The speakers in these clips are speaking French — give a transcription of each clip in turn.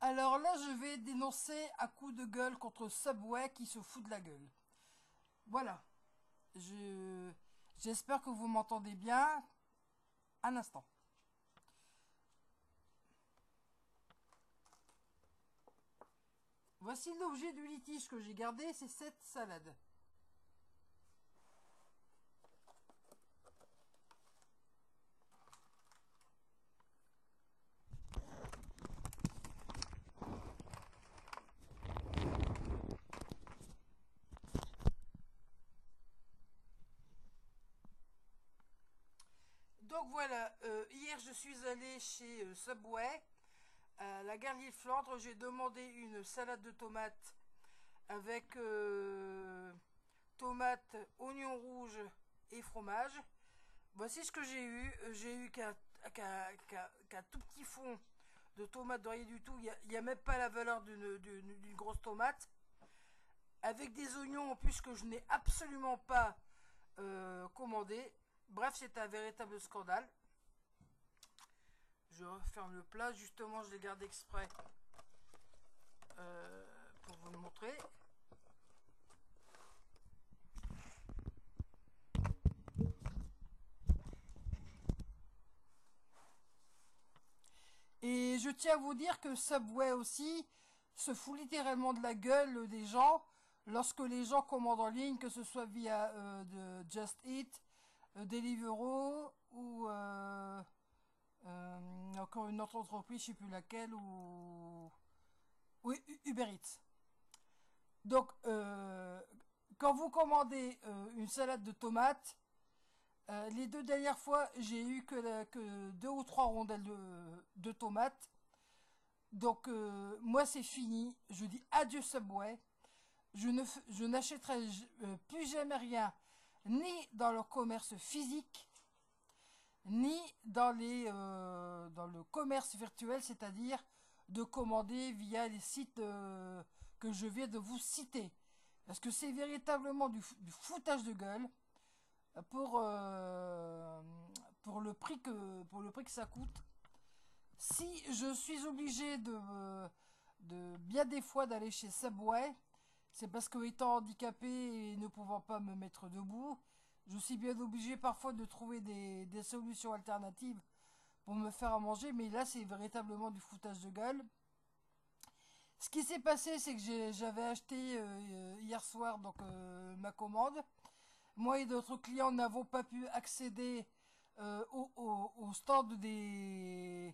Alors là, je vais dénoncer à coups de gueule contre Subway qui se fout de la gueule. Voilà. J'espère que vous m'entendez bien. Un instant. Voici l'objet du litige que j'ai gardé, c'est cette salade. Donc voilà, hier je suis allé chez Subway, à la Galerie de Flandre, j'ai demandé une salade de tomates avec tomates, oignons rouges et fromage. Voici ce que j'ai eu. J'ai eu qu'un tout petit fond de tomates, de rien du tout. Il n'y a même pas la valeur d'une grosse tomate. Avec des oignons en plus que je n'ai absolument pas commandé. Bref, c'est un véritable scandale. Je referme le plat. Justement, je l'ai gardé exprès pour vous le montrer. Et je tiens à vous dire que Subway aussi se fout littéralement de la gueule des gens lorsque les gens commandent en ligne, que ce soit via de Just Eat, Deliveroo ou encore une autre entreprise, je sais plus laquelle, ou oui, Uber Eats. Donc, quand vous commandez une salade de tomates, les deux dernières fois, j'ai eu que 2 ou 3 rondelles de tomates. Donc, moi, c'est fini. Je dis adieu Subway. Je n'achèterai plus jamais rien, ni dans le commerce physique, ni dans le commerce virtuel, c'est-à-dire de commander via les sites que je viens de vous citer. Parce que c'est véritablement du foutage de gueule pour le prix que ça coûte. Si je suis obligé de bien des fois d'aller chez Subway, c'est parce que étant handicapé et ne pouvant pas me mettre debout, je suis bien obligé parfois de trouver des solutions alternatives pour me faire à manger, mais là c'est véritablement du foutage de gueule. Ce qui s'est passé, c'est que j'avais acheté hier soir donc ma commande. Moi et d'autres clients n'avons pas pu accéder au stand des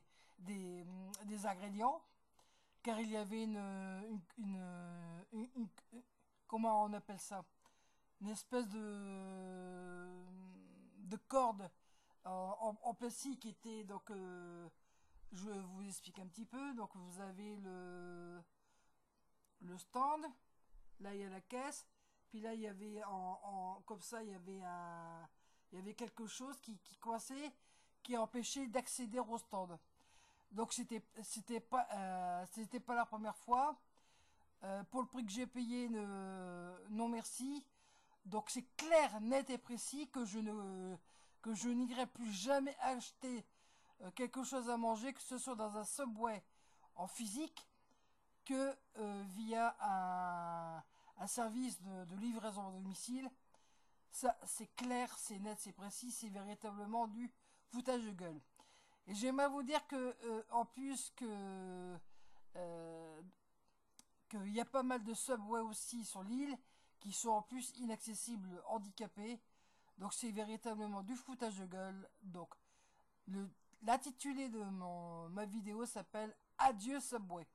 ingrédients, car il y avait comment on appelle ça, une espèce de corde en plastique qui était donc je vous explique un petit peu. Donc vous avez le stand, là il y a la caisse, puis là il y avait comme ça il y avait quelque chose qui coinçait, qui empêchait d'accéder au stand. Donc c'était pas la première fois. Pour le prix que j'ai payé, non merci. Donc c'est clair, net et précis que je n'irai plus jamais acheter quelque chose à manger, que ce soit dans un Subway en physique, que via un service de livraison à domicile. Ça, c'est clair, c'est net, c'est précis, c'est véritablement du foutage de gueule. Et j'aimerais vous dire que, en plus qu'il y a pas mal de Subway aussi sur l'île qui sont en plus inaccessibles handicapés. Donc c'est véritablement du foutage de gueule. Donc l'intitulé de ma vidéo s'appelle Adieu Subway.